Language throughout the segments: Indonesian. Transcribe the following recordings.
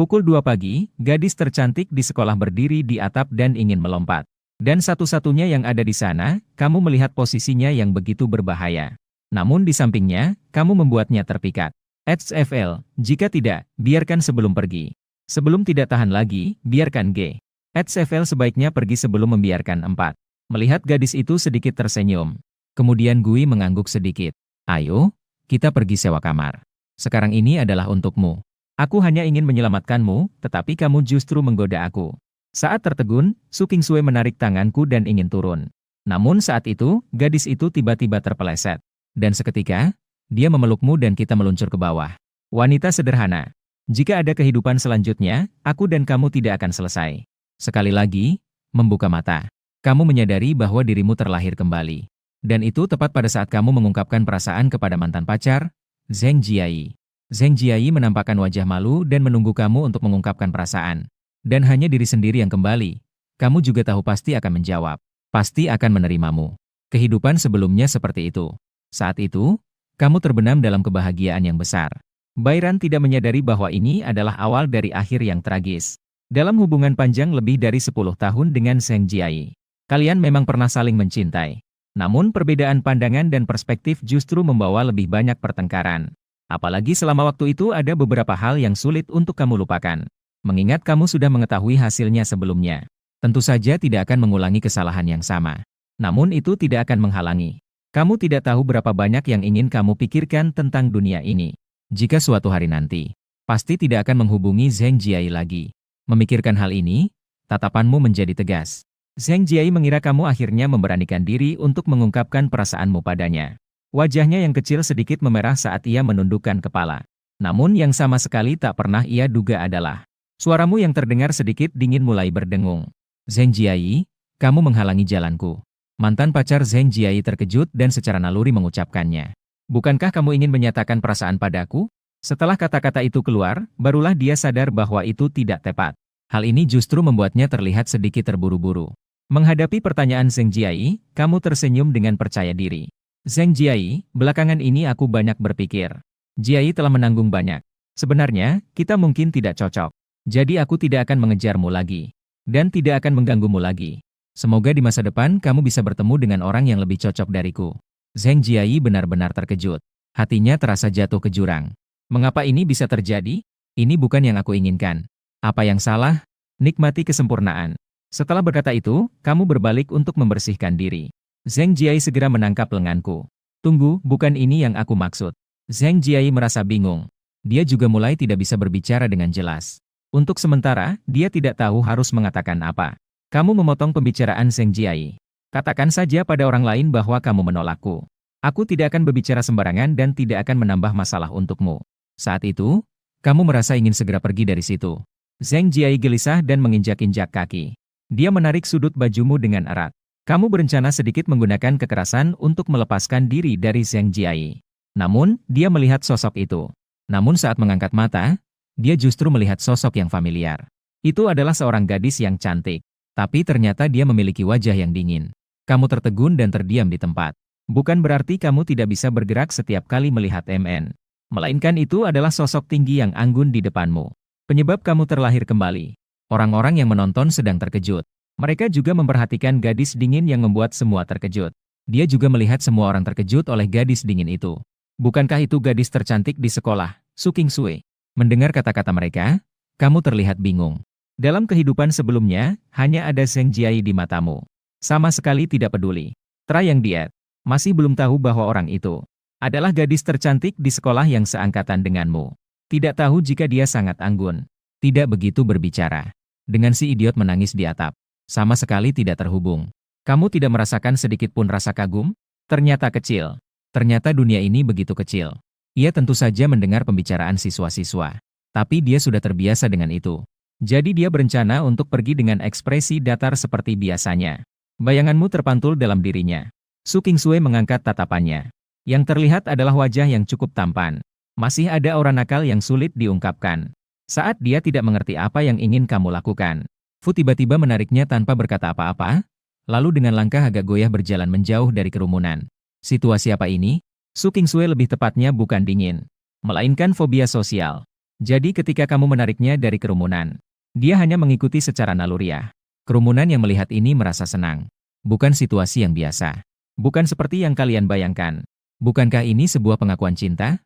Pukul 2 pagi, gadis tercantik di sekolah berdiri di atap dan ingin melompat. Dan satu-satunya yang ada di sana, kamu melihat posisinya yang begitu berbahaya. Namun di sampingnya, kamu membuatnya terpikat. HFL, jika tidak, biarkan sebelum pergi. Sebelum tidak tahan lagi, biarkan G. HFL sebaiknya pergi sebelum membiarkan 4. Melihat gadis itu sedikit tersenyum. Kemudian Gui mengangguk sedikit. Ayo, kita pergi sewa kamar. Sekarang ini adalah untukmu. Aku hanya ingin menyelamatkanmu, tetapi kamu justru menggoda aku. Saat tertegun, Su Qingsui menarik tanganku dan ingin turun. Namun saat itu, gadis itu tiba-tiba terpeleset. Dan seketika, dia memelukmu dan kita meluncur ke bawah. Wanita sederhana. Jika ada kehidupan selanjutnya, aku dan kamu tidak akan selesai. Sekali lagi, membuka mata. Kamu menyadari bahwa dirimu terlahir kembali. Dan itu tepat pada saat kamu mengungkapkan perasaan kepada mantan pacar, Zheng Jiai. Zheng Jiai menampakkan wajah malu dan menunggu kamu untuk mengungkapkan perasaan. Dan hanya diri sendiri yang kembali. Kamu juga tahu pasti akan menjawab. Pasti akan menerimamu. Kehidupan sebelumnya seperti itu. Saat itu, kamu terbenam dalam kebahagiaan yang besar. Bairan tidak menyadari bahwa ini adalah awal dari akhir yang tragis. Dalam hubungan panjang lebih dari 10 tahun dengan Zheng Jiai, kalian memang pernah saling mencintai. Namun perbedaan pandangan dan perspektif justru membawa lebih banyak pertengkaran. Apalagi selama waktu itu ada beberapa hal yang sulit untuk kamu lupakan. Mengingat kamu sudah mengetahui hasilnya sebelumnya. Tentu saja tidak akan mengulangi kesalahan yang sama. Namun itu tidak akan menghalangi. Kamu tidak tahu berapa banyak yang ingin kamu pikirkan tentang dunia ini. Jika suatu hari nanti, pasti tidak akan menghubungi Zheng Jiai lagi. Memikirkan hal ini, tatapanmu menjadi tegas. Zheng Jiai mengira kamu akhirnya memberanikan diri untuk mengungkapkan perasaanmu padanya. Wajahnya yang kecil sedikit memerah saat ia menundukkan kepala. Namun yang sama sekali tak pernah ia duga adalah, suaramu yang terdengar sedikit dingin mulai berdengung. Zheng Jiai, kamu menghalangi jalanku. Mantan pacar Zheng Jiai terkejut dan secara naluri mengucapkannya. Bukankah kamu ingin menyatakan perasaan padaku? Setelah kata-kata itu keluar, barulah dia sadar bahwa itu tidak tepat. Hal ini justru membuatnya terlihat sedikit terburu-buru. Menghadapi pertanyaan Zheng Jiai, kamu tersenyum dengan percaya diri. Zheng Jiai, belakangan ini aku banyak berpikir. Jiai telah menanggung banyak. Sebenarnya, kita mungkin tidak cocok. Jadi aku tidak akan mengejarmu lagi. Dan tidak akan mengganggumu lagi. Semoga di masa depan kamu bisa bertemu dengan orang yang lebih cocok dariku. Zheng Jiai benar-benar terkejut. Hatinya terasa jatuh ke jurang. Mengapa ini bisa terjadi? Ini bukan yang aku inginkan. Apa yang salah? Nikmati kesempurnaan. Setelah berkata itu, kamu berbalik untuk membersihkan diri. Zheng Jiai segera menangkap lenganku. Tunggu, bukan ini yang aku maksud. Zheng Jiai merasa bingung. Dia juga mulai tidak bisa berbicara dengan jelas. Untuk sementara, dia tidak tahu harus mengatakan apa. Kamu memotong pembicaraan Zheng Jiai. Katakan saja pada orang lain bahwa kamu menolakku. Aku tidak akan berbicara sembarangan dan tidak akan menambah masalah untukmu. Saat itu, kamu merasa ingin segera pergi dari situ. Zheng Jiai gelisah dan menginjak-injak kaki. Dia menarik sudut bajumu dengan erat. Kamu berencana sedikit menggunakan kekerasan untuk melepaskan diri dari Zheng Jiai. Namun, dia melihat sosok itu. Namun saat mengangkat mata, dia justru melihat sosok yang familiar. Itu adalah seorang gadis yang cantik. Tapi ternyata dia memiliki wajah yang dingin. Kamu tertegun dan terdiam di tempat. Bukan berarti kamu tidak bisa bergerak setiap kali melihat MN. Melainkan itu adalah sosok tinggi yang anggun di depanmu. Penyebab kamu terlahir kembali. Orang-orang yang menonton sedang terkejut. Mereka juga memperhatikan gadis dingin yang membuat semua terkejut. Dia juga melihat semua orang terkejut oleh gadis dingin itu. Bukankah itu gadis tercantik di sekolah, Su Qingsui? Mendengar kata-kata mereka, kamu terlihat bingung. Dalam kehidupan sebelumnya, hanya ada Zheng Jiai di matamu. Sama sekali tidak peduli. Tra yang diet, masih belum tahu bahwa orang itu adalah gadis tercantik di sekolah yang seangkatan denganmu. Tidak tahu jika dia sangat anggun. Tidak begitu berbicara. Dengan si idiot menangis di atap. Sama sekali tidak terhubung. Kamu tidak merasakan sedikit pun rasa kagum? Ternyata kecil. Ternyata dunia ini begitu kecil. Ia tentu saja mendengar pembicaraan siswa-siswa. Tapi dia sudah terbiasa dengan itu. Jadi dia berencana untuk pergi dengan ekspresi datar seperti biasanya. Bayanganmu terpantul dalam dirinya. Su Qingsui mengangkat tatapannya. Yang terlihat adalah wajah yang cukup tampan. Masih ada aura nakal yang sulit diungkapkan. Saat dia tidak mengerti apa yang ingin kamu lakukan. Fu tiba-tiba menariknya tanpa berkata apa-apa, lalu dengan langkah agak goyah berjalan menjauh dari kerumunan. Situasi apa ini? Su Qingsui lebih tepatnya bukan dingin, melainkan fobia sosial. Jadi ketika kamu menariknya dari kerumunan, dia hanya mengikuti secara naluriah. Kerumunan yang melihat ini merasa senang. Bukan situasi yang biasa. Bukan seperti yang kalian bayangkan. Bukankah ini sebuah pengakuan cinta?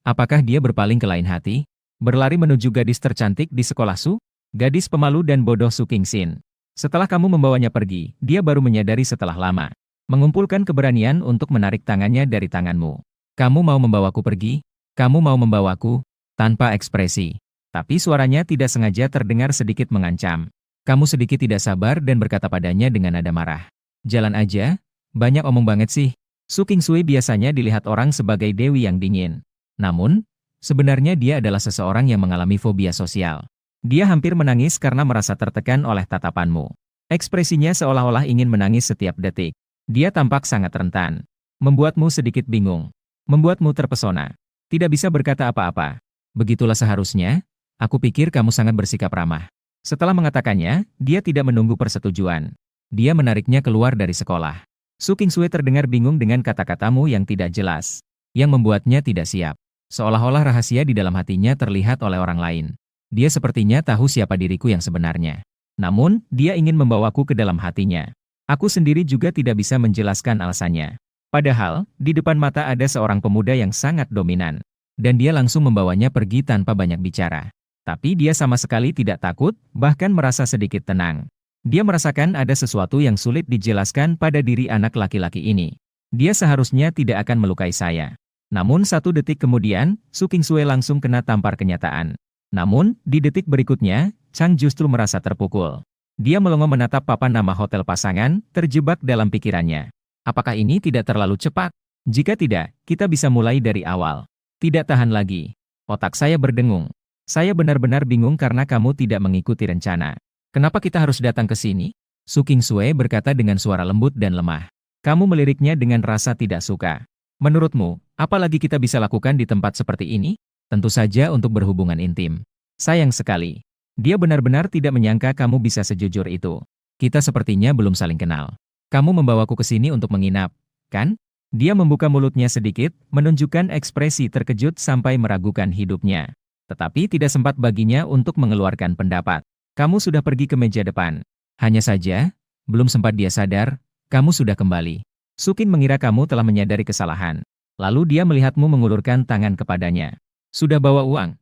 Apakah dia berpaling ke lain hati? Berlari menuju gadis tercantik di sekolah Su? Gadis pemalu dan bodoh Su Kingxin. Setelah kamu membawanya pergi, dia baru menyadari setelah lama. Mengumpulkan keberanian untuk menarik tangannya dari tanganmu. Kamu mau membawaku pergi? Kamu mau membawaku? Tanpa ekspresi. Tapi suaranya tidak sengaja terdengar sedikit mengancam. Kamu sedikit tidak sabar dan berkata padanya dengan nada marah. Jalan aja, banyak omong banget sih. Su Qingsui biasanya dilihat orang sebagai dewi yang dingin. Namun, sebenarnya dia adalah seseorang yang mengalami fobia sosial. Dia hampir menangis karena merasa tertekan oleh tatapanmu. Ekspresinya seolah-olah ingin menangis setiap detik. Dia tampak sangat rentan. Membuatmu sedikit bingung. Membuatmu terpesona. Tidak bisa berkata apa-apa. Begitulah seharusnya. Aku pikir kamu sangat bersikap ramah. Setelah mengatakannya, dia tidak menunggu persetujuan. Dia menariknya keluar dari sekolah. Su Qingsui terdengar bingung dengan kata-katamu yang tidak jelas. Yang membuatnya tidak siap. Seolah-olah rahasia di dalam hatinya terlihat oleh orang lain. Dia sepertinya tahu siapa diriku yang sebenarnya. Namun, dia ingin membawaku ke dalam hatinya. Aku sendiri juga tidak bisa menjelaskan alasannya. Padahal, di depan mata ada seorang pemuda yang sangat dominan. Dan dia langsung membawanya pergi tanpa banyak bicara. Tapi dia sama sekali tidak takut, bahkan merasa sedikit tenang. Dia merasakan ada sesuatu yang sulit dijelaskan pada diri anak laki-laki ini. Dia seharusnya tidak akan melukai saya. Namun 1 detik kemudian, Su Qingsui langsung kena tampar kenyataan. Namun, di detik berikutnya, Chang justru merasa terpukul. Dia melongo menatap papan nama hotel pasangan, terjebak dalam pikirannya. Apakah ini tidak terlalu cepat? Jika tidak, kita bisa mulai dari awal. Tidak tahan lagi. Otak saya berdengung. Saya benar-benar bingung karena kamu tidak mengikuti rencana. Kenapa kita harus datang ke sini? Su Qingsui berkata dengan suara lembut dan lemah. Kamu meliriknya dengan rasa tidak suka. Menurutmu, apa lagi kita bisa lakukan di tempat seperti ini? Tentu saja untuk berhubungan intim. Sayang sekali. Dia benar-benar tidak menyangka kamu bisa sejujur itu. Kita sepertinya belum saling kenal. Kamu membawaku ke sini untuk menginap, kan? Dia membuka mulutnya sedikit, menunjukkan ekspresi terkejut sampai meragukan hidupnya. Tetapi tidak sempat baginya untuk mengeluarkan pendapat. Kamu sudah pergi ke meja depan. Hanya saja, belum sempat dia sadar, kamu sudah kembali. Sukin mengira kamu telah menyadari kesalahan. Lalu dia melihatmu mengulurkan tangan kepadanya. Sudah bawa uang?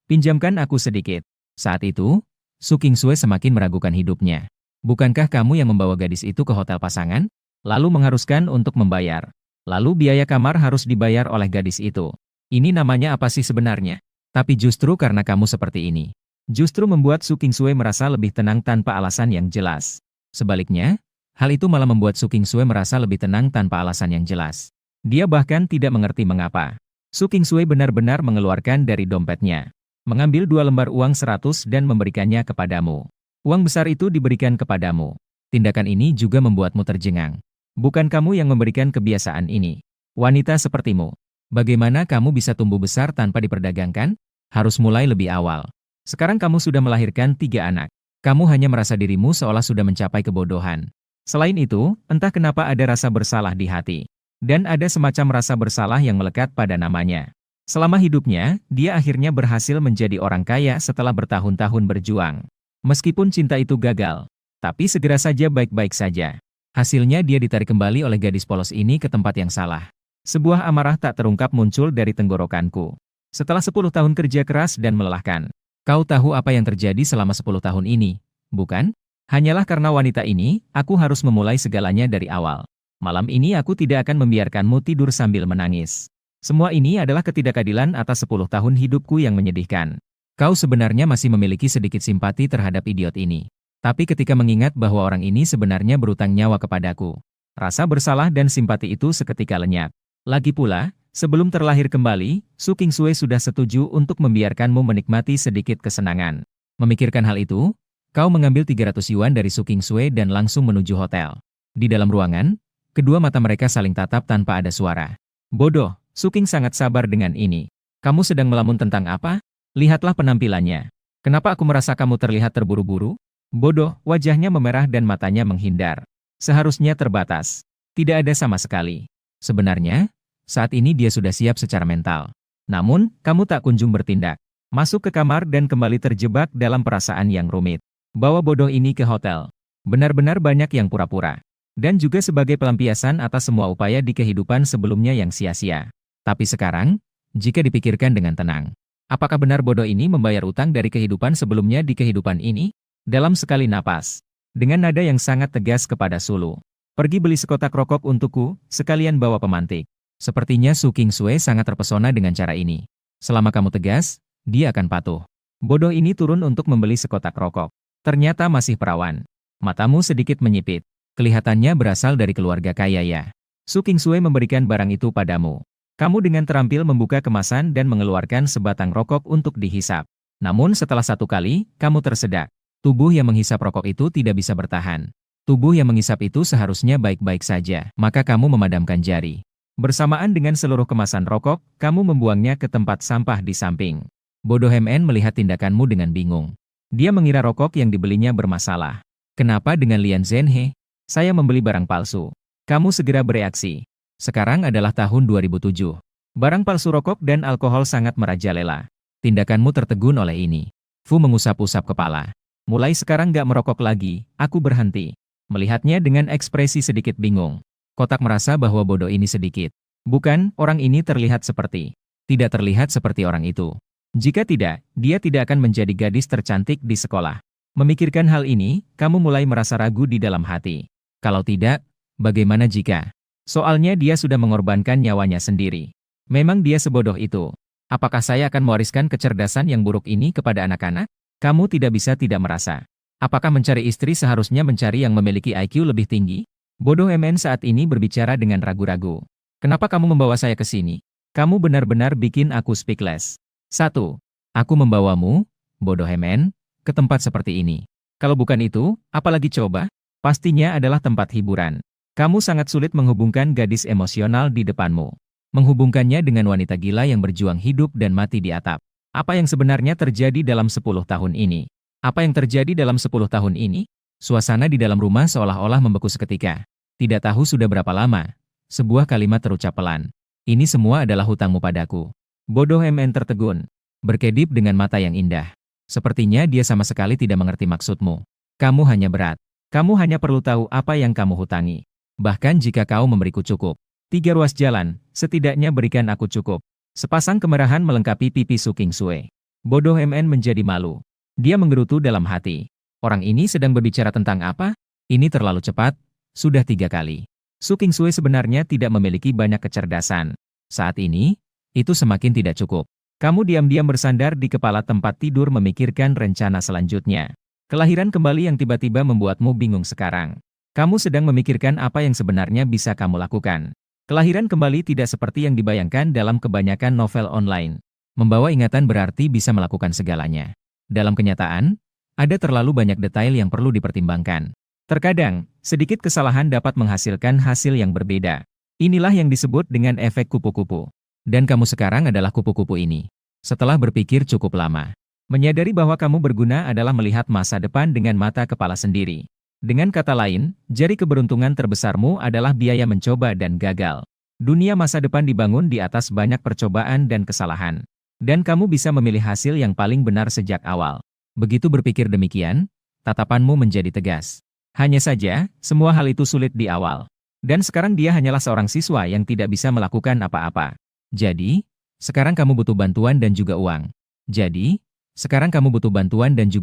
Pinjamkan aku sedikit. Saat itu, Su Qingsui semakin meragukan hidupnya. Bukankah kamu yang membawa gadis itu ke hotel pasangan? Lalu mengharuskan untuk membayar. Lalu biaya kamar harus dibayar oleh gadis itu. Ini namanya apa sih sebenarnya? Tapi justru karena kamu seperti ini. Justru membuat Su Qingsui merasa lebih tenang tanpa alasan yang jelas. Sebaliknya, hal itu malah membuat Su Qingsui merasa lebih tenang tanpa alasan yang jelas. Dia bahkan tidak mengerti mengapa. Su Qingsui benar-benar mengeluarkan dari dompetnya. Mengambil 2 lembar uang 100 dan memberikannya kepadamu. Uang besar itu diberikan kepadamu. Tindakan ini juga membuatmu terjengang. Bukan kamu yang memberikan kebiasaan ini. Wanita sepertimu. Bagaimana kamu bisa tumbuh besar tanpa diperdagangkan? Harus mulai lebih awal. Sekarang kamu sudah melahirkan 3 anak. Kamu hanya merasa dirimu seolah sudah mencapai kebodohan. Selain itu, entah kenapa ada rasa bersalah di hati. Dan ada semacam rasa bersalah yang melekat pada namanya. Selama hidupnya, dia akhirnya berhasil menjadi orang kaya setelah bertahun-tahun berjuang. Meskipun cinta itu gagal, tapi segera saja baik-baik saja. Hasilnya dia ditarik kembali oleh gadis polos ini ke tempat yang salah. Sebuah amarah tak terungkap muncul dari tenggorokanku. Setelah 10 tahun kerja keras dan melelahkan. Kau tahu apa yang terjadi selama 10 tahun ini, bukan? Hanyalah karena wanita ini, aku harus memulai segalanya dari awal. Malam ini aku tidak akan membiarkanmu tidur sambil menangis. Semua ini adalah ketidakadilan atas 10 tahun hidupku yang menyedihkan. Kau sebenarnya masih memiliki sedikit simpati terhadap idiot ini. Tapi ketika mengingat bahwa orang ini sebenarnya berutang nyawa kepadaku, rasa bersalah dan simpati itu seketika lenyap. Lagi pula, sebelum terlahir kembali, Su Qingsui sudah setuju untuk membiarkanmu menikmati sedikit kesenangan. Memikirkan hal itu, kau mengambil 300 yuan dari Su Qingsui dan langsung menuju hotel. Di dalam ruangan, kedua mata mereka saling tatap tanpa ada suara. Bodoh, Su Qing sangat sabar dengan ini. Kamu sedang melamun tentang apa? Lihatlah penampilannya. Kenapa aku merasa kamu terlihat terburu-buru? Bodoh, wajahnya memerah dan matanya menghindar. Seharusnya terbatas. Tidak ada sama sekali. Sebenarnya, saat ini dia sudah siap secara mental. Namun, kamu tak kunjung bertindak. Masuk ke kamar dan kembali terjebak dalam perasaan yang rumit. Bawa bodoh ini ke hotel. Benar-benar banyak yang pura-pura. Dan juga sebagai pelampiasan atas semua upaya di kehidupan sebelumnya yang sia-sia. Tapi sekarang, jika dipikirkan dengan tenang, apakah benar bodoh ini membayar utang dari kehidupan sebelumnya di kehidupan ini? Dalam sekali napas, dengan nada yang sangat tegas kepada Sulu. Pergi beli sekotak rokok untukku, sekalian bawa pemantik. Sepertinya Su Kingsue sangat terpesona dengan cara ini. Selama kamu tegas, dia akan patuh. Bodoh ini turun untuk membeli sekotak rokok. Ternyata masih perawan. Matamu sedikit menyipit. Kelihatannya berasal dari keluarga kaya ya. Su Kingsue memberikan barang itu padamu. Kamu dengan terampil membuka kemasan dan mengeluarkan sebatang rokok untuk dihisap. Namun setelah satu kali, kamu tersedak. Tubuh yang menghisap rokok itu tidak bisa bertahan. Tubuh yang menghisap itu seharusnya baik-baik saja. Maka kamu memadamkan jari. Bersamaan dengan seluruh kemasan rokok, kamu membuangnya ke tempat sampah di samping. Bodoh MN melihat tindakanmu dengan bingung. Dia mengira rokok yang dibelinya bermasalah. Kenapa dengan Lian Zhenhe? Saya membeli barang palsu. Kamu segera bereaksi. Sekarang adalah tahun 2007. Barang palsu rokok dan alkohol sangat merajalela. Tindakanmu tertegun oleh ini. Fu mengusap-usap kepala. Mulai sekarang gak merokok lagi, aku berhenti. Melihatnya dengan ekspresi sedikit bingung. Kotak merasa bahwa bodoh ini sedikit. Bukan, orang ini terlihat seperti. Tidak terlihat seperti orang itu. Jika tidak, dia tidak akan menjadi gadis tercantik di sekolah. Memikirkan hal ini, kamu mulai merasa ragu di dalam hati. Kalau tidak, bagaimana jika? Soalnya dia sudah mengorbankan nyawanya sendiri. Memang dia sebodoh itu. Apakah saya akan mewariskan kecerdasan yang buruk ini kepada anak-anak? Kamu tidak bisa tidak merasa. Apakah mencari istri seharusnya mencari yang memiliki IQ lebih tinggi? Bodoh MN saat ini berbicara dengan ragu-ragu. Kenapa kamu membawa saya ke sini? Kamu benar-benar bikin aku speechless. 1. Aku membawamu, bodoh MN, ke tempat seperti ini. Kalau bukan itu, apalagi coba? Pastinya adalah tempat hiburan. Kamu sangat sulit menghubungkan gadis emosional di depanmu. Menghubungkannya dengan wanita gila yang berjuang hidup dan mati di atap. Apa yang sebenarnya terjadi dalam 10 tahun ini? Apa yang terjadi dalam 10 tahun ini? Suasana di dalam rumah seolah-olah membeku seketika. Tidak tahu sudah berapa lama. Sebuah kalimat terucap pelan. Ini semua adalah hutangmu padaku. Bodoh MN tertegun. Berkedip dengan mata yang indah. Sepertinya dia sama sekali tidak mengerti maksudmu. Kamu hanya berat. Kamu hanya perlu tahu apa yang kamu hutangi. Bahkan jika kau memberiku cukup 3 ruas jalan, setidaknya berikan aku cukup. Sepasang kemerahan melengkapi pipi Su Kingsue. Bodoh MN menjadi malu. Dia menggerutu dalam hati. Orang ini sedang berbicara tentang apa? Ini terlalu cepat. Sudah 3 kali. Su Kingsue sebenarnya tidak memiliki banyak kecerdasan. Saat ini, itu semakin tidak cukup. Kamu diam-diam bersandar di kepala tempat tidur memikirkan rencana selanjutnya. Kelahiran kembali yang tiba-tiba membuatmu bingung sekarang. Kamu sedang memikirkan apa yang sebenarnya bisa kamu lakukan. Kelahiran kembali tidak seperti yang dibayangkan dalam kebanyakan novel online. Membawa ingatan berarti bisa melakukan segalanya. Dalam kenyataan, ada terlalu banyak detail yang perlu dipertimbangkan. Terkadang, sedikit kesalahan dapat menghasilkan hasil yang berbeda. Inilah yang disebut dengan efek kupu-kupu. Dan kamu sekarang adalah kupu-kupu ini. Setelah berpikir cukup lama, menyadari bahwa kamu berguna adalah melihat masa depan dengan mata kepala sendiri. Dengan kata lain, jari keberuntungan terbesarmu adalah biaya mencoba dan gagal. Dunia masa depan dibangun di atas banyak percobaan dan kesalahan. Dan kamu bisa memilih hasil yang paling benar sejak awal. Begitu berpikir demikian, tatapanmu menjadi tegas. Hanya saja, semua hal itu sulit di awal. Dan sekarang dia hanyalah seorang siswa yang tidak bisa melakukan apa-apa. Jadi, sekarang kamu butuh bantuan dan juga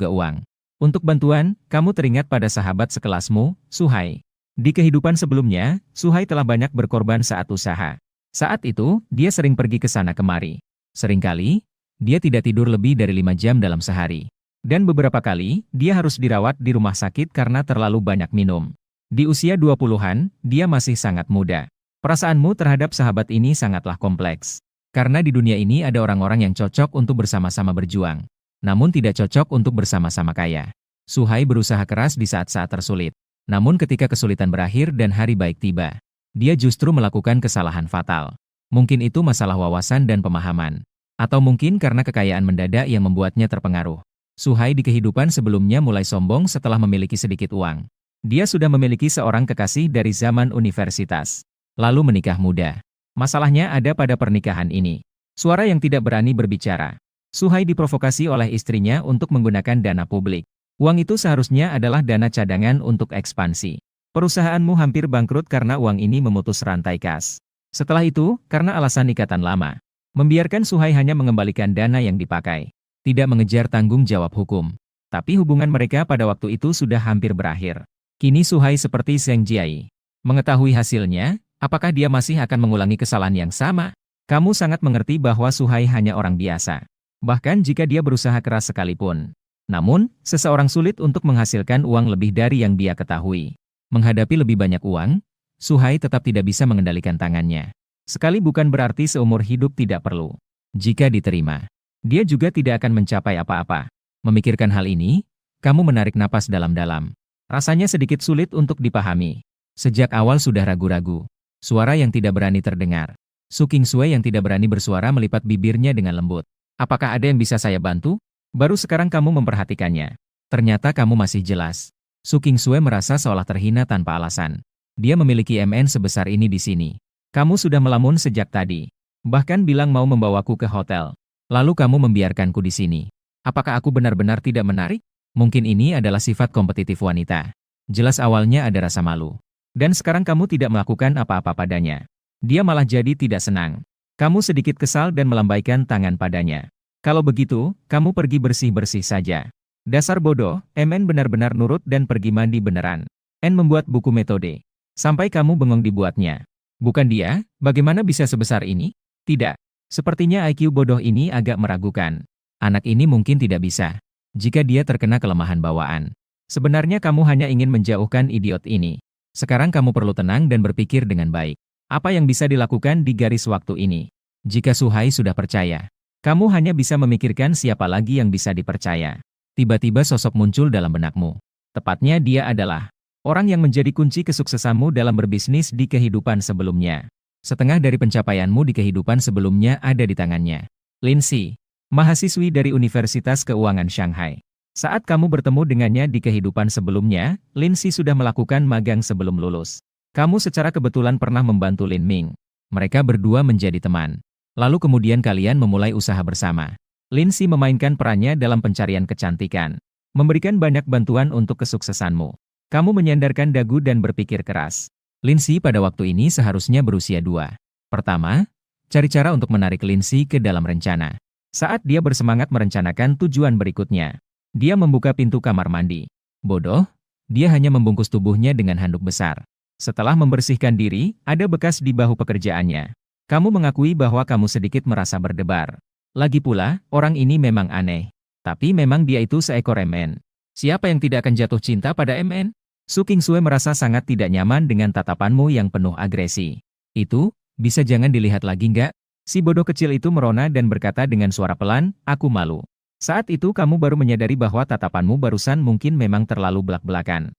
uang. Untuk bantuan, kamu teringat pada sahabat sekelasmu, Suhai. Di kehidupan sebelumnya, Suhai telah banyak berkorban saat usaha. Saat itu, dia sering pergi ke sana kemari. Seringkali, dia tidak tidur lebih dari 5 jam dalam sehari. Dan beberapa kali, dia harus dirawat di rumah sakit karena terlalu banyak minum. Di usia 20-an, dia masih sangat muda. Perasaanmu terhadap sahabat ini sangatlah kompleks. Karena di dunia ini ada orang-orang yang cocok untuk bersama-sama berjuang. Namun tidak cocok untuk bersama-sama kaya. Suhai berusaha keras di saat-saat tersulit. Namun ketika kesulitan berakhir dan hari baik tiba, dia justru melakukan kesalahan fatal. Mungkin itu masalah wawasan dan pemahaman. Atau mungkin karena kekayaan mendadak yang membuatnya terpengaruh. Suhai di kehidupan sebelumnya mulai sombong setelah memiliki sedikit uang. Dia sudah memiliki seorang kekasih dari zaman universitas. Lalu menikah muda. Masalahnya ada pada pernikahan ini. Suara yang tidak berani berbicara. Suhai diprovokasi oleh istrinya untuk menggunakan dana publik. Uang itu seharusnya adalah dana cadangan untuk ekspansi. Perusahaanmu hampir bangkrut karena uang ini memutus rantai kas. Setelah itu, karena alasan ikatan lama, membiarkan Suhai hanya mengembalikan dana yang dipakai. Tidak mengejar tanggung jawab hukum. Tapi hubungan mereka pada waktu itu sudah hampir berakhir. Kini Suhai seperti Zheng Jiai. Mengetahui hasilnya, apakah dia masih akan mengulangi kesalahan yang sama? Kamu sangat mengerti bahwa Suhai hanya orang biasa. Bahkan jika dia berusaha keras sekalipun. Namun, seseorang sulit untuk menghasilkan uang lebih dari yang dia ketahui. Menghadapi lebih banyak uang, Suhai tetap tidak bisa mengendalikan tangannya. Sekali bukan berarti seumur hidup tidak perlu. Jika diterima, dia juga tidak akan mencapai apa-apa. Memikirkan hal ini, kamu menarik napas dalam-dalam. Rasanya sedikit sulit untuk dipahami. Sejak awal sudah ragu-ragu. Suara yang tidak berani terdengar. Su Qingsue yang tidak berani bersuara melipat bibirnya dengan lembut. Apakah ada yang bisa saya bantu? Baru sekarang kamu memperhatikannya. Ternyata kamu masih jelas. Su Qingsue merasa seolah terhina tanpa alasan. Dia memiliki MN sebesar ini di sini. Kamu sudah melamun sejak tadi. Bahkan bilang mau membawaku ke hotel. Lalu kamu membiarkanku di sini. Apakah aku benar-benar tidak menarik? Mungkin ini adalah sifat kompetitif wanita. Jelas awalnya ada rasa malu. Dan sekarang kamu tidak melakukan apa-apa padanya. Dia malah jadi tidak senang. Kamu sedikit kesal dan melambaikan tangan padanya. Kalau begitu, kamu pergi bersih-bersih saja. Dasar bodoh, MN benar-benar nurut dan pergi mandi beneran. N membuat buku metode. Sampai kamu bengong dibuatnya. Bukan dia, bagaimana bisa sebesar ini? Tidak. Sepertinya IQ bodoh ini agak meragukan. Anak ini mungkin tidak bisa. Jika dia terkena kelemahan bawaan. Sebenarnya kamu hanya ingin menjauhkan idiot ini. Sekarang kamu perlu tenang dan berpikir dengan baik. Apa yang bisa dilakukan di garis waktu ini? Jika Suhai sudah percaya, kamu hanya bisa memikirkan siapa lagi yang bisa dipercaya. Tiba-tiba sosok muncul dalam benakmu. Tepatnya dia adalah orang yang menjadi kunci kesuksesanmu dalam berbisnis di kehidupan sebelumnya. Setengah dari pencapaianmu di kehidupan sebelumnya ada di tangannya. Lin Si, mahasiswi dari Universitas Keuangan Shanghai. Saat kamu bertemu dengannya di kehidupan sebelumnya, Lin Si sudah melakukan magang sebelum lulus. Kamu secara kebetulan pernah membantu Lin Ming. Mereka berdua menjadi teman. Lalu kemudian kalian memulai usaha bersama. Lin Si memainkan perannya dalam pencarian kecantikan. Memberikan banyak bantuan untuk kesuksesanmu. Kamu menyandarkan dagu dan berpikir keras. Lin Si pada waktu ini seharusnya berusia 2. Pertama, cari cara untuk menarik Lin Si ke dalam rencana. Saat dia bersemangat merencanakan tujuan berikutnya, dia membuka pintu kamar mandi. Bodoh, dia hanya membungkus tubuhnya dengan handuk besar. Setelah membersihkan diri, ada bekas di bahu pekerjaannya. Kamu mengakui bahwa kamu sedikit merasa berdebar. Lagi pula, orang ini memang aneh. Tapi memang dia itu seekor MN. Siapa yang tidak akan jatuh cinta pada MN? Su Qingsue merasa sangat tidak nyaman dengan tatapanmu yang penuh agresi. Itu, bisa jangan dilihat lagi nggak? Si bodoh kecil itu merona dan berkata dengan suara pelan, aku malu. Saat itu kamu baru menyadari bahwa tatapanmu barusan mungkin memang terlalu belak-belakan.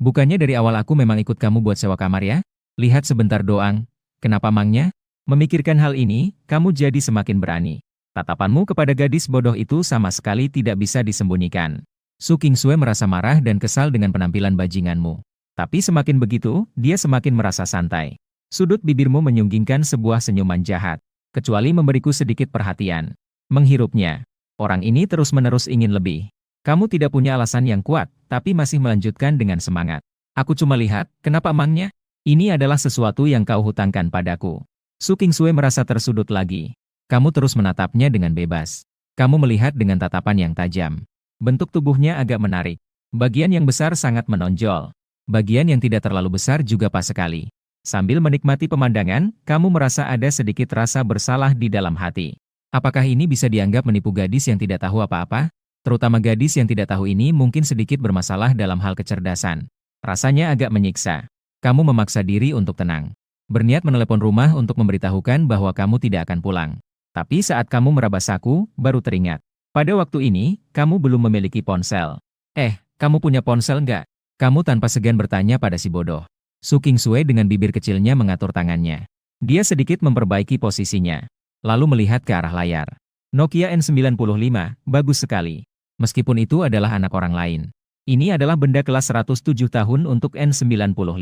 Bukannya dari awal aku memang ikut kamu buat sewa kamar ya? Lihat sebentar doang. Kenapa mangnya? Memikirkan hal ini, kamu jadi semakin berani. Tatapanmu kepada gadis bodoh itu sama sekali tidak bisa disembunyikan. Su Qingsue merasa marah dan kesal dengan penampilan bajinganmu. Tapi semakin begitu, dia semakin merasa santai. Sudut bibirmu menyunggingkan sebuah senyuman jahat. Kecuali memberiku sedikit perhatian. Menghirupnya. Orang ini terus-menerus ingin lebih. Kamu tidak punya alasan yang kuat, tapi masih melanjutkan dengan semangat. Aku cuma lihat, kenapa emangnya? Ini adalah sesuatu yang kau hutangkan padaku. Su Qingsue merasa tersudut lagi. Kamu terus menatapnya dengan bebas. Kamu melihat dengan tatapan yang tajam. Bentuk tubuhnya agak menarik. Bagian yang besar sangat menonjol. Bagian yang tidak terlalu besar juga pas sekali. Sambil menikmati pemandangan, kamu merasa ada sedikit rasa bersalah di dalam hati. Apakah ini bisa dianggap menipu gadis yang tidak tahu apa-apa? Terutama gadis yang tidak tahu ini mungkin sedikit bermasalah dalam hal kecerdasan. Rasanya agak menyiksa. Kamu memaksa diri untuk tenang. Berniat menelepon rumah untuk memberitahukan bahwa kamu tidak akan pulang. Tapi saat kamu meraba saku, baru teringat. Pada waktu ini, kamu belum memiliki ponsel. Kamu punya ponsel nggak? Kamu tanpa segan bertanya pada si bodoh. Su Qingsue dengan bibir kecilnya mengatur tangannya. Dia sedikit memperbaiki posisinya. Lalu melihat ke arah layar. Nokia N95, bagus sekali. Meskipun itu adalah anak orang lain. Ini adalah benda kelas 107 tahun untuk N95.